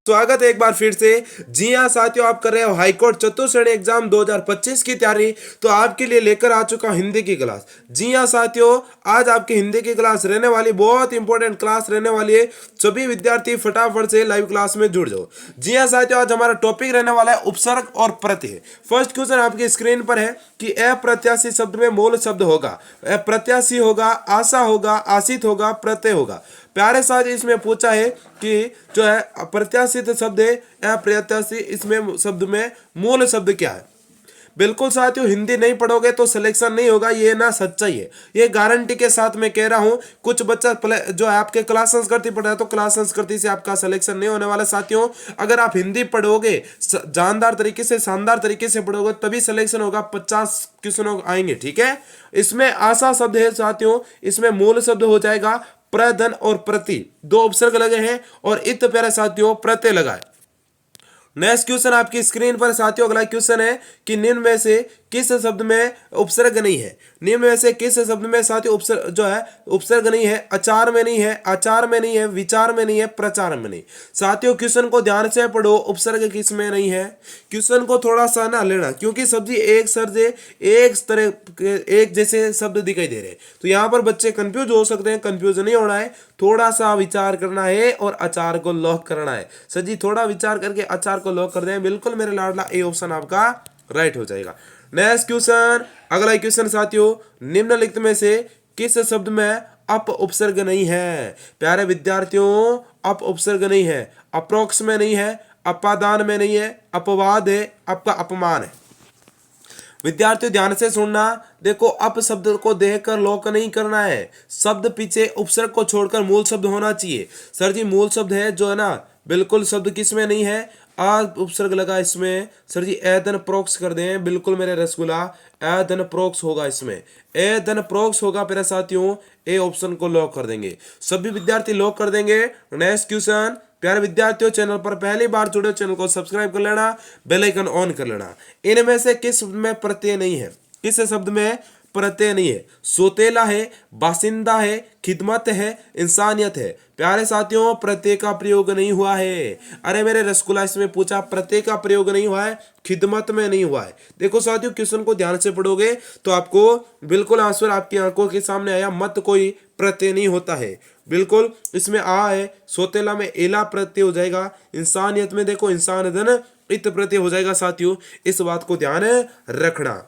स्वागत है एक बार फिर से। जी हाँ साथियों, आप कर रहे हो हाईकोर्ट चतुर्थ एग्जाम 2025 की तैयारी। तो आपके लिए लेकर आ चुका हूं हिंदी की क्लास। जी हाँ साथियों, आज आपकी हिंदी की क्लास रहने वाली बहुत इंपॉर्टेंट क्लास रहने वाली है। सभी विद्यार्थी फटाफट से लाइव क्लास में जुड़ जाओ। जी हाँ साथियों, आज हमारा टॉपिक रहने वाला है उपसर्ग और प्रत्यय। फर्स्ट क्वेश्चन आपकी स्क्रीन पर है कि अप्रत्याशी शब्द में मूल शब्द होगा। अप्रत्याशी होगा, आशा होगा, आशित होगा, प्रत्यय होगा। प्यारे साथ इसमें पूछा है कि जो है अप्रत्याशित शब्द है अप्रत्याशी, इसमें शब्द में मूल शब्द क्या है। बिल्कुल साथियों, हिंदी नहीं पढ़ोगे तो सिलेक्शन नहीं होगा, ये ना सच्चाई है, ये गारंटी के साथ मैं कह रहा हूं। कुछ बच्चा जो है आपके क्लास संस्कृति पढ़ रहा है तो क्लास संस्कृति से आपका सिलेक्शन नहीं होने वाला साथियों। अगर आप हिंदी पढ़ोगे, जानदार तरीके से, शानदार तरीके से पढ़ोगे, तभी सिलेक्शन होगा। 50 क्वेश्चन आएंगे, ठीक है। इसमें आशा शब्द है साथियों, इसमें मूल शब्द हो जाएगा प्रधन और प्रति, दो उपसर्ग लगे हैं और इत प्यारे साथियों प्रत्यय लगा है। नेक्स्ट क्वेश्चन आपकी स्क्रीन पर साथियों, अगला क्वेश्चन है कि निम्न में से किस शब्द में उपसर्ग नहीं है। निम्न में से किस शब्द में साथियों उपसर्ग जो है उपसर्ग नहीं है। आचार में नहीं है, आचार में नहीं है, विचार में नहीं है, प्रचार में नहीं। साथियों क्वेश्चन को ध्यान से पढ़ो, उपसर्ग किस में नहीं है। क्वेश्चन को थोड़ा सा ना लेना, क्योंकि सब्जी एक सर से एक तरह के एक जैसे शब्द दिखाई दे रहे हैं, तो यहाँ पर बच्चे कंफ्यूज हो सकते हैं। कंफ्यूज नहीं होना है, थोड़ा सा विचार करना है और आचार को लॉक करना है। सर जी थोड़ा विचार करके आचार को लॉक कर दें, बिल्कुल मेरे लाडला ए ऑप्शन आपका राइट हो जाएगा। नेक्स्ट क्वेश्चन, अगला क्वेश्चन साथियों, निम्नलिखित में से किस शब्द में अप उपसर्ग नहीं है। प्यारे विद्यार्थियों, अप उपसर्ग नहीं है, अप्रोक्स में नहीं है, अपादान में नहीं है, अपवाद है, आपका अपमान है। विद्यार्थियों ध्यान से सुनना, देखो अप शब्द को देखकर लॉक नहीं करना है, शब्द पीछे उपसर्ग को छोड़कर मूल शब्द होना चाहिए। सर जी मूल शब्द है जो है ना, बिल्कुल शब्द किस में नहीं है, आ उपसर्ग लगा इसमें। सर जी एदन प्रोक्स कर दें, बिल्कुल मेरे रसगुल्ला एदन प्रोक्स होगा, इसमें एदन प्रोक्स होगा मेरे साथियों। ए ऑप्शन को लॉक कर देंगे, सभी विद्यार्थी लॉक कर देंगे। नेक्स्ट क्वेश्चन, प्यारे विद्यार्थियों चैनल पर पहली बार जुड़े चैनल को सब्सक्राइब कर लेना, बेल आइकन ऑन कर लेना। इनमें से किस शब्द में प्रत्यय नहीं है, किस शब्द में प्रत्यय नहीं है। सोतेला है, बासिंदा है, खिदमत है, इंसानियत है। प्यारे साथियों प्रत्यय का प्रयोग नहीं हुआ है। अरे मेरे रसगुल्ला, इसमें पूछा प्रत्यय का प्रयोग नहीं हुआ है, खिदमत में नहीं हुआ है। देखो साथियों क्वेश्चन को ध्यान से पढ़ोगे तो आपको बिल्कुल आंसर आपकी आंखों के सामने आया। मत कोई प्रत्यय नहीं होता है, बिल्कुल इसमें आ है। सोतेला में एला प्रत्यय हो जाएगा, इंसानियत में देखो इंसान धन इत प्रत्यय हो जाएगा साथियों, इस बात को ध्यान रखना।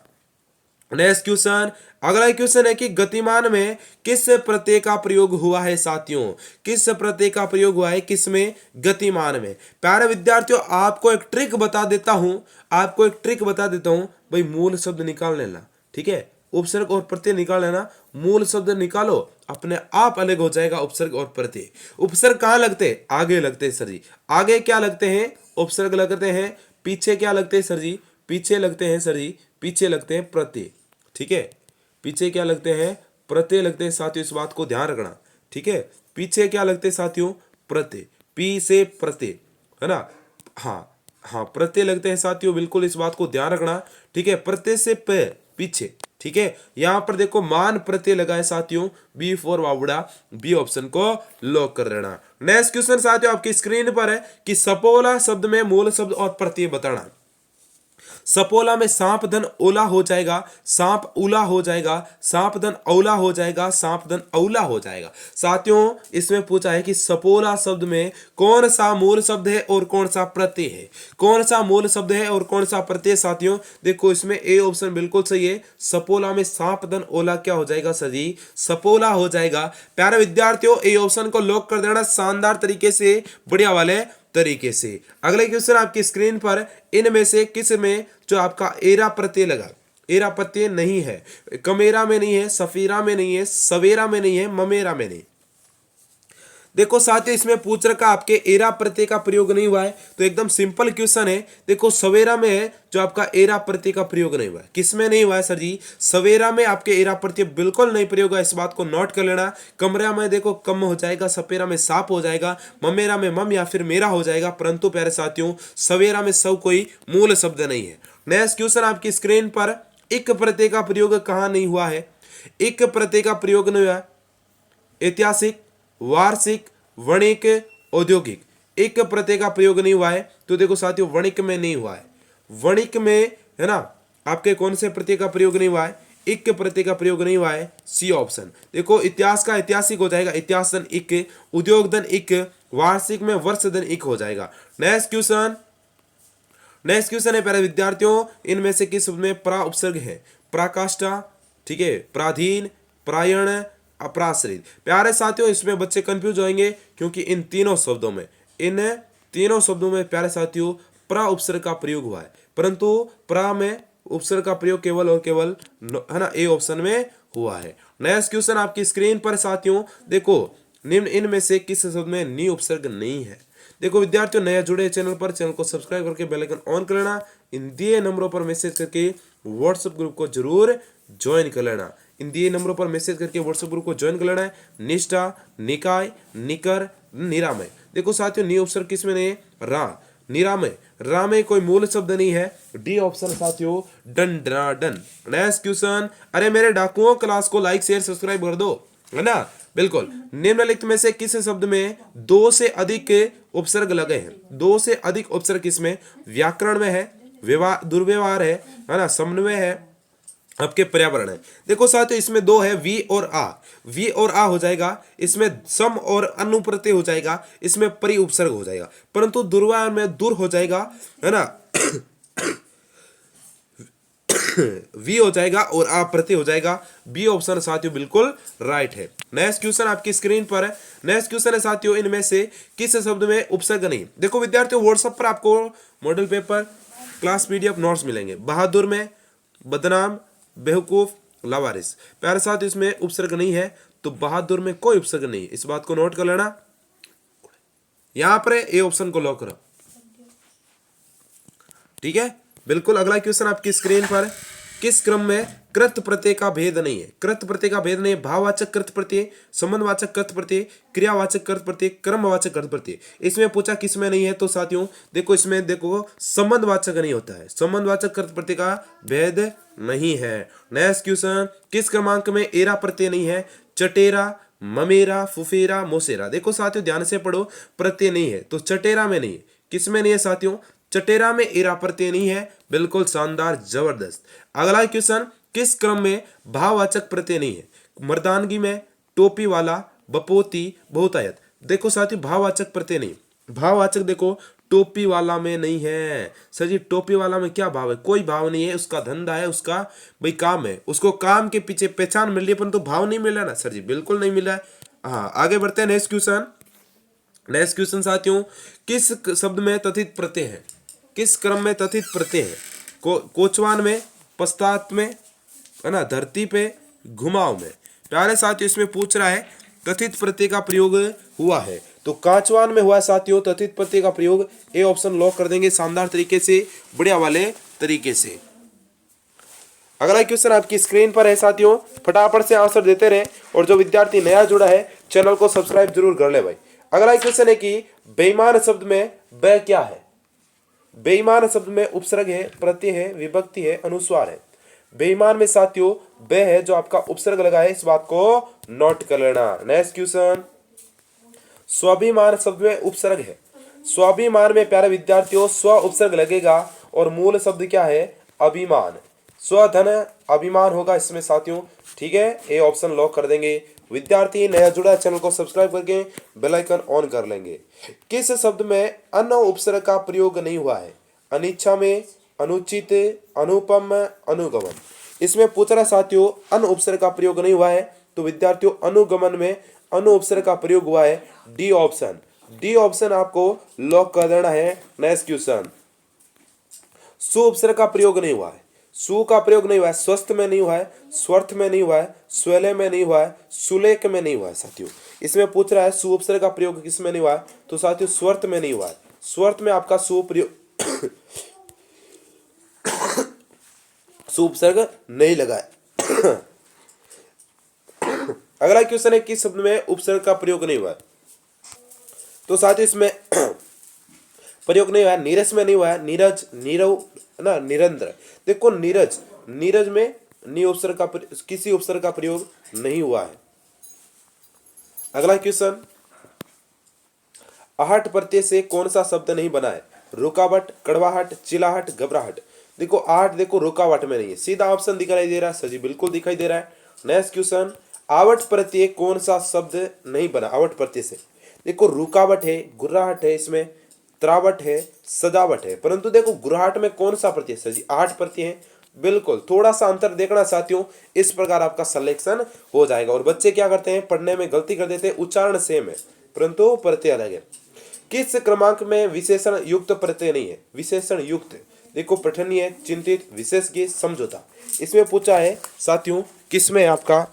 नेक्स्ट क्वेश्चन, अगला क्वेश्चन है कि गतिमान में किस प्रत्यय का प्रयोग हुआ है साथियों। किस प्रत्यय का प्रयोग हुआ है, किस में, गतिमान में। प्यारे विद्यार्थियों आपको एक ट्रिक बता देता हूं, आपको एक ट्रिक बता देता हूं भाई, मूल शब्द निकाल लेना, ठीक है। उपसर्ग और प्रत्यय निकाल लेना, मूल शब्द निकालो, अपने आप अलग हो जाएगा उपसर्ग और प्रत्यय। उपसर्ग कहाँ लगते हैं, आगे लगते हैं सर जी। आगे क्या लगते हैं, उपसर्ग लगते हैं। पीछे क्या लगते हैं सर जी, पीछे लगते हैं सर जी, पीछे लगते हैं प्रत्यय, ठीक है। पीछे क्या लगते हैं, प्रत्यय लगते हैं साथियों, इस बात को ध्यान रखना, ठीक है। पीछे क्या लगते हैं साथियों, प्रत्यय, पी से प्रत्यय, है ना। हाँ हाँ प्रत्यय लगते हैं साथियों, बिल्कुल इस बात को ध्यान रखना, ठीक है। प्रत्यय से पे पीछे, ठीक है। यहां पर देखो मान प्रत्यय लगा है साथियों, बी फॉर बावड़ा, बी ऑप्शन को लॉक कर देना। नेक्स्ट क्वेश्चन साथियों आपकी स्क्रीन पर है कि सपोला शब्द में मूल शब्द और प्रत्यय बताना। सपोला में सांप धन ओला हो जाएगा, सांप उला हो जाएगा, सांप धन औला हो जाएगा, सांप धन औला हो जाएगा। साथियों इसमें पूछा है कि सपोला शब्द में कौन सा मूल शब्द है और कौन सा प्रत्यय है। कौन सा मूल शब्द है और कौन सा प्रत्यय साथियों, देखो इसमें ए ऑप्शन बिल्कुल सही है। सपोला में सांप धन ओला क्या हो जाएगा सर जी, सपोला हो जाएगा। प्यारे विद्यार्थियों ए ऑप्शन को लॉक कर देना शानदार तरीके से, बढ़िया वाले तरीके से। अगले क्वेश्चन आपकी स्क्रीन पर, इनमें से किस में जो आपका एरा प्रत्यय लगा, एरा प्रत्यय नहीं है। कमेरा में नहीं है, सफीरा में नहीं है, सवेरा में नहीं है, ममेरा में नहीं। देखो साथियों इसमें पूछ रखा आपके एरा प्रत्यय का प्रयोग नहीं हुआ है, तो एकदम सिंपल क्वेश्चन है। देखो सवेरा में है जो आपका एरा प्रत्यय का प्रयोग नहीं हुआ है, किस में नहीं हुआ है सर जी, सवेरा में आपके एरा प्रत्यय बिल्कुल नहीं प्रयोग है, इस बात को नोट कर लेना। कमरा में देखो कम हो जाएगा, सपेरा में साप हो जाएगा, ममेरा में मम या फिर मेरा हो जाएगा, परंतु प्यारे साथियों सवेरा में सब कोई मूल शब्द नहीं है। नेक्स्ट क्वेश्चन आपकी स्क्रीन पर, इक प्रत्यय का प्रयोग कहाँ नहीं हुआ है। इक प्रत्यय का प्रयोग नहीं हुआ, ऐतिहासिक, वार्षिक, वाणिक, औद्योगिक। इक प्रत्यय का प्रयोग नहीं हुआ है, तो देखो साथियों वणिक में नहीं हुआ है, वणिक में है ना आपके कौन से प्रत्यय का प्रयोग नहीं हुआ है, इक प्रत्यय का प्रयोग नहीं हुआ है, सी ऑप्शन। देखो इतिहास का ऐतिहासिक हो जाएगा इतिहास धन इक, उद्योग धन इक, वार्षिक में वर्ष धन इक हो जाएगा। नेक्स्ट क्वेश्चन, नेक्स्ट क्वेश्चन है प्यारे विद्यार्थियों, इनमें से किस शब्द में प्रा उपसर्ग है, पराकाष्ठा, ठीक है, प्राधीन, प्रायण, अपराश्रित। प्यारे साथियों इसमें बच्चे कंफ्यूज होंगे क्योंकि इन तीनों शब्दों में प्यारे साथियों प्रा उपसर्ग का प्रयोग हुआ है, परंतु प्रा में उपसर्ग का प्रयोग केवल और केवल है ना ए ऑप्शन में हुआ है। नेक्स्ट क्वेश्चन आपकी स्क्रीन पर साथियों देखो, निम्न इनमें से किस शब्द में नी उपसर्ग नहीं है। देखो विद्यार्थियों नया जुड़े चैनल पर, चैनल को सब्सक्राइब करके बेल आइकन ऑन कर लेना, इन दिए नंबरों पर मैसेज करके व्हाट्सएप ग्रुप को जरूर ज्वाइन कर लेना, इन दिए नंबरों पर मैसेज करके व्हाट्सएप ग्रुप को ज्वाइन कर लेना है। निष्ठा, निकाय, निकर, निरामय। देखो साथियों नी उपसर्ग किस में नहीं है, रा, निरामय, रामय कोई मूल शब्द नहीं है, डी ऑप्शन साथियों डन डना डन। नेक्स्ट क्वेश्चन, अरे मेरे डाकुओं क्लास को लाइक शेयर सब्सक्राइब कर दो, है ना, बिल्कुल। निम्नलिखित में से किस शब्द में दो से अधिक उपसर्ग लगे हैं, दो से अधिक उपसर्ग किसमें, व्याकरण में है, दुर्व्यवहार है ना, समन्वय है, आपके पर्यावरण है। देखो साथियों इसमें दो है वी और आ, वी और आ हो जाएगा, इसमें सम और अनुप्रत्यय हो जाएगा, इसमें परि उपसर्ग हो जाएगा, परंतु दुर्व्यवहार में दूर हो जाएगा, है ना वी हो जाएगा और आ प्रत्यय हो जाएगा, बी ऑप्शन साथियों बिल्कुल राइट है। नेक्स्ट क्वेश्चन आपकी स्क्रीन पर है, नेक्स्ट क्वेश्चन है साथियों इनमें से किस शब्द में उपसर्ग नहीं। देखो विद्यार्थियों व्हाट्सएप पर आपको model paper class PDF notes मिलेंगे, बहादुर में बदनाम, बेवकूफ, लावारिस। प्यारे साथ इसमें उपसर्ग नहीं है, तो बहादुर में कोई उपसर्ग नहीं है, इस बात को नोट कर लेना। यहां पर ए ऑप्शन को लॉक करो, ठीक है, बिल्कुल। अगला क्वेश्चन आपकी स्क्रीन पर, किस क्रम में कृत प्रत्यय का भेद नहीं है, कृत प्रत्यय का भेद नहीं है, भाववाचक कृत प्रत्यय, संबंधवाचक कृत प्रत्यय, क्रियावाचक कृत प्रत्यय, क्रमवाचक कृत प्रत्यय। इसमें पूछा किस में नहीं है, तो साथियों देखो इसमें देखो संबंधवाचक नहीं होता है, संबंधवाचक कृत प्रत्यय का भेद नहीं है। नेक्स्ट क्वेश्चन, किस क्रमांक में एरा प्रत्यय नहीं है, चटेरा, ममेरा, फुफेरा, मोसेरा। देखो साथियों ध्यान से पढ़ो, प्रत्यय नहीं है तो चटेरा में नहीं है, किस में नहीं है साथियों, चटेरा में एरा प्रत्यय नहीं है, बिल्कुल शानदार जबरदस्त। अगला क्वेश्चन, किस क्रम में भाववाचक प्रत्यय नहीं है, मर्दानगी में, टोपी वाला, बपोती, बहुतायत। देखो साथियों भाववाचक प्रत्यय नहीं, भाववाचक देखो टोपी वाला में नहीं है सर जी, टोपी वाला में क्या भाव है, कोई भाव नहीं है, उसका धंधा है, उसका भाई काम है, उसको काम के पीछे पहचान मिल रही है, परंतु भाव नहीं मिल रहा ना सर जी, बिल्कुल नहीं मिल रहा है। हाँ आगे बढ़ते हैं नेक्स्ट क्वेश्चन। नेक्स्ट क्वेश्चन साथियों, किस शब्द में तथित प्रत्यय है, किस क्रम में तथित प्रत्यय है, कोचवान में, पश्चात में, है ना, धरती पे, घुमाव में। प्यारे साथियों इसमें पूछ रहा है तथित प्रत्यय का प्रयोग हुआ है, तो कांचवान में हुआ है साथियों तथित प्रत्यय का प्रयोग, ए ऑप्शन लॉक कर देंगे शानदार तरीके से, बढ़िया वाले तरीके से। अगला क्वेश्चन आपकी स्क्रीन पर है साथियों, फटाफट से आंसर देते रहे, और जो विद्यार्थी नया जुड़ा है चैनल को सब्सक्राइब जरूर कर ले भाई। अगला क्वेश्चन है कि बेईमान शब्द में ब क्या है, बेईमान शब्द में उपसर्ग है, प्रत्यय है, विभक्ति है, अनुस्वार है। बेईमान में साथियों ब है जो आपका उपसर्ग लगा है, इस बात को नोट कर लेना। नेक्स्ट क्वेश्चन, स्वाभिमान शब्द में उपसर्ग है, स्वाभिमान में प्यारे विद्यार्थियों स्व उपसर्ग लगेगा और मूल शब्द क्या है, अभिमान, स्वधन अभिमान होगा इसमें साथियों, ठीक है, ए ऑप्शन लॉक कर देंगे। विद्यार्थी नया जुड़ा चैनल को सब्सक्राइब करके बेल आइकन ऑन कर लेंगे। किस शब्द में अन उपसर्ग का प्रयोग नहीं हुआ है, अनिच्छा में, अनुचित, अनुपम, अनुगमन। इसमें पूछ रहा साथियों अन उपसर्ग का प्रयोग नहीं हुआ है, तो विद्यार्थियों अनुगमन में अनु उपसर्ग का प्रयोग हुआ है, डी ऑप्शन, डी ऑप्शन आपको लॉक कर देना है। नेक्स्ट क्वेश्चन, सु उपसर्ग का प्रयोग नहीं हुआ है, सु का प्रयोग नहीं हुआ है, स्वस्थ में नहीं हुआ है, स्वर्थ में नहीं हुआ है, स्वले में नहीं हुआ है, सुलेख में नहीं हुआ है साथियों। इसमें पूछ रहा है सु उपसर्ग का प्रयोग किस में नहीं हुआ है, तो साथियों स्वर्थ में नहीं हुआ है, स्वर्थ में आपका सु प्रयोग सु उपसर्ग नहीं लगा है। अगला क्वेश्चन है किस शब्द में उपसर्ग का प्रयोग नहीं हुआ है, तो साथियों इसमें प्रयोग नहीं हुआ है, नीरस में नहीं हुआ है, नीरज, नीरव ना, निरंतर। देखो नीरज, नीरज में नी उपसर्ग का किसी उपसर्ग का प्रयोग नहीं हुआ है। अगला क्वेश्चन, आहट प्रत्यय से कौन सा शब्द नहीं बना है? रुकावट, कड़वाहट, चिल्लाहट, घबराहट। देखो आहट देखो रुकावट में नहीं है, सीधा ऑप्शन दिखाई दे रहा है सजी, बिल्कुल दिखाई दे रहा है। नेक्स्ट क्वेश्चन, आवट प्रत्यय कौन सा शब्द नहीं बना? आवट प्रत्यय से देखो रुकावट है, गुर्राहट है, इसमें त्रावट है, सजावट है, परंतु देखो गुर्राहट में कौन सा प्रत्यय सजी? आहट प्रत्यय है, बिल्कुल। थोड़ा सा अंतर देखना साथियों, इस प्रकार आपका सिलेक्शन हो जाएगा। और बच्चे क्या करते हैं, पढ़ने में गलती कर देते हैं, उच्चारण सेम है परंतु प्रत्यय अलग है। किस क्रमांक में विशेषण युक्त प्रत्यय नहीं है? विशेषण युक्त देखो पठनीय, चिंतित, विशेषज्ञ, समझौता। इसमें पूछा है साथियों किसमें आपका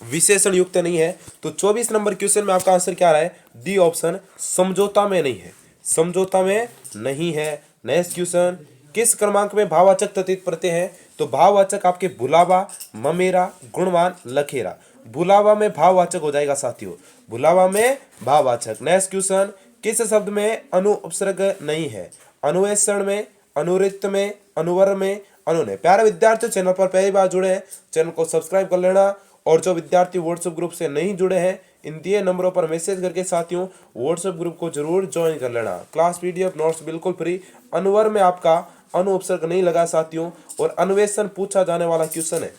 विशेषण युक्त नहीं है? तो 24 नंबर क्वेश्चन में आपका आंसर क्या आ रहा है? डी ऑप्शन, समझौता में नहीं है, समझौता में नहीं है। नेक्स्ट क्वेश्चन, किस क्रमांक में भाववाचक तथित प्रत्यय है? तो भाववाचक आपके भुलावा, ममेरा, गुणवान, लखेरा। भुलावा में भाववाचक हो जाएगा साथियों, भुलावा में भाववाचक। नेक्स्ट क्वेश्चन, किस शब्द में अनु उपसर्ग नहीं है? अनुवेशन में, अनुरिक्त में, अनुवर में, अनुनय। प्यारे विद्यार्थियों, चैनल पर पहली बार जुड़े हैं, चैनल को सब्सक्राइब कर लेना। और जो विद्यार्थी व्हाट्सएप ग्रुप से नहीं जुड़े हैं, इन दिए नंबरों पर मैसेज करके साथियों व्हाट्सएप ग्रुप को जरूर ज्वाइन कर लेना। क्लास पीडीएफ नोट्स बिल्कुल फ्री। अनुवर में आपका अनु उपसर्ग नहीं लगा साथियों, और अन्वेषण पूछा जाने वाला क्वेश्चन है।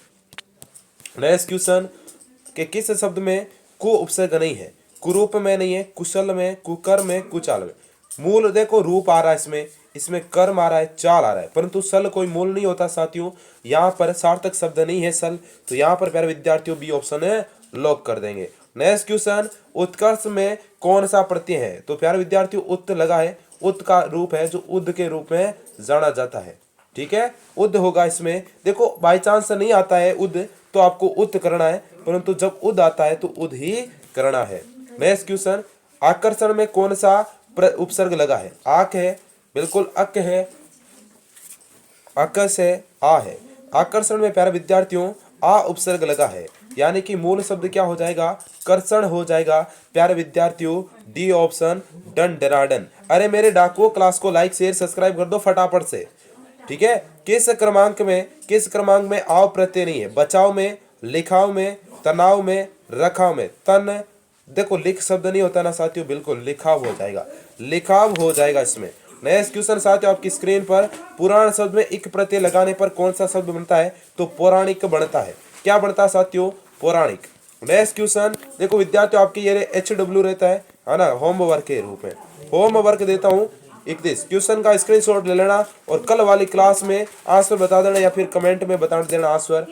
नेक्स्ट क्वेश्चन, के किस शब्द में कु उपसर्ग नहीं है? कुरूप में नहीं है, कुशल में, कुकर में, कुचाल में। मूल देखो रूप आ रहा है, इसमें कर्म आ रहा है, चाल आ रहा है, परंतु सल कोई मूल नहीं होता साथियों। यहाँ पर सार्थक शब्द नहीं है सल, तो यहाँ पर प्यारे विद्यार्थियों बी ऑप्शन है लॉक कर देंगे। नेक्स्ट क्वेश्चन, उत्कर्ष में कौन सा प्रत्यय है? तो प्यारे विद्यार्थियों उत लगा है, उत का रूप है जो उद के रूप में जाना जाता है, ठीक है, उद होगा इसमें। देखो बाई चांस नहीं आता है उद तो आपको उत करना है, परंतु जब उद आता है तो उद ही करना है। नेक्स्ट क्वेश्चन, आकर्षण में कौन सा उपसर्ग लगा है? आक है, बिल्कुल अक है, आकर्ष है, आ है। आकर्षण में प्यारे विद्यार्थियों आ उपसर्ग लगा है, यानी कि मूल शब्द क्या हो जाएगा? कर्षण हो जाएगा। प्यारे विद्यार्थियों डी ऑप्शन, डन डराडन। अरे मेरे डाकुओं, क्लास को लाइक शेयर सब्सक्राइब कर दो फटाफट से, ठीक है। किस क्रमांक में आव प्रत्यय नहीं है? बचाव में, लिखाव में, तनाव में, रखाव में। तन देखो लिख शब्द नहीं होता ना साथियों, बिल्कुल लिखाव हो जाएगा, लिखाव हो जाएगा इसमें। नेक्स्ट क्वेश्चन साथियों आपकी स्क्रीन पर, पुराण शब्द में इक प्रत्यय लगाने पर कौन सा शब्द बनता है? तो पौराणिक बनता है। क्या बनता है साथियों? पौराणिक। नेक्स्ट क्वेश्चन देखो विद्यार्थियों आपके ये HW रहता है ना, होमवर्क के रूप में। होमवर्क देता हूँ 31 क्वेश्चन का स्क्रीनशॉट ले लेना और कल वाली क्लास में आंसर बता देना या फिर कमेंट में बता देना आंसर,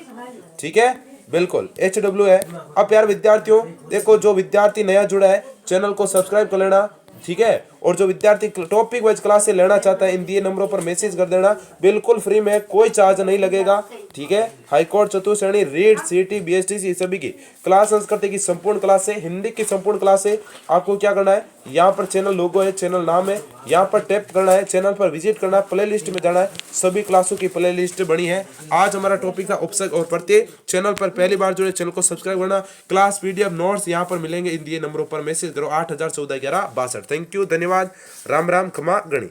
ठीक है, बिल्कुल HW है। अब यार विद्यार्थियों देखो, जो विद्यार्थी नया जुड़ा है चैनल को सब्सक्राइब कर लेना, ठीक है। और जो विद्यार्थी टॉपिक वाइज क्लास से लेना चाहता है इन दिए नंबरों पर मैसेज कर देना, बिल्कुल फ्री में, कोई चार्ज नहीं लगेगा, ठीक है। हाईकोर्ट चतुर्थ श्रेणी रीड सीटी BSTC सभी की क्लास संस्कृति की संपूर्ण क्लास है, हिंदी की संपूर्ण क्लास है। आपको क्या करना है, यहाँ पर चैनल लोगो है, चैनल नाम है, यहाँ पर टैप करना है, चैनल पर विजिट करना है, प्ले लिस्ट में जाना है, सभी क्लासों की प्ले लिस्ट बनी है। आज हमारा टॉपिक था उपसर्ग और प्रत्यय। चैनल पर पहली बार जुड़े चैनल को सब्सक्राइब करना। क्लास PDF नोट्स यहाँ पर मिलेंगे, इन दिए नंबरों पर मैसेज करो 8014 11 62। थैंक यू, धन्यवाद, राम राम, खमा गणी।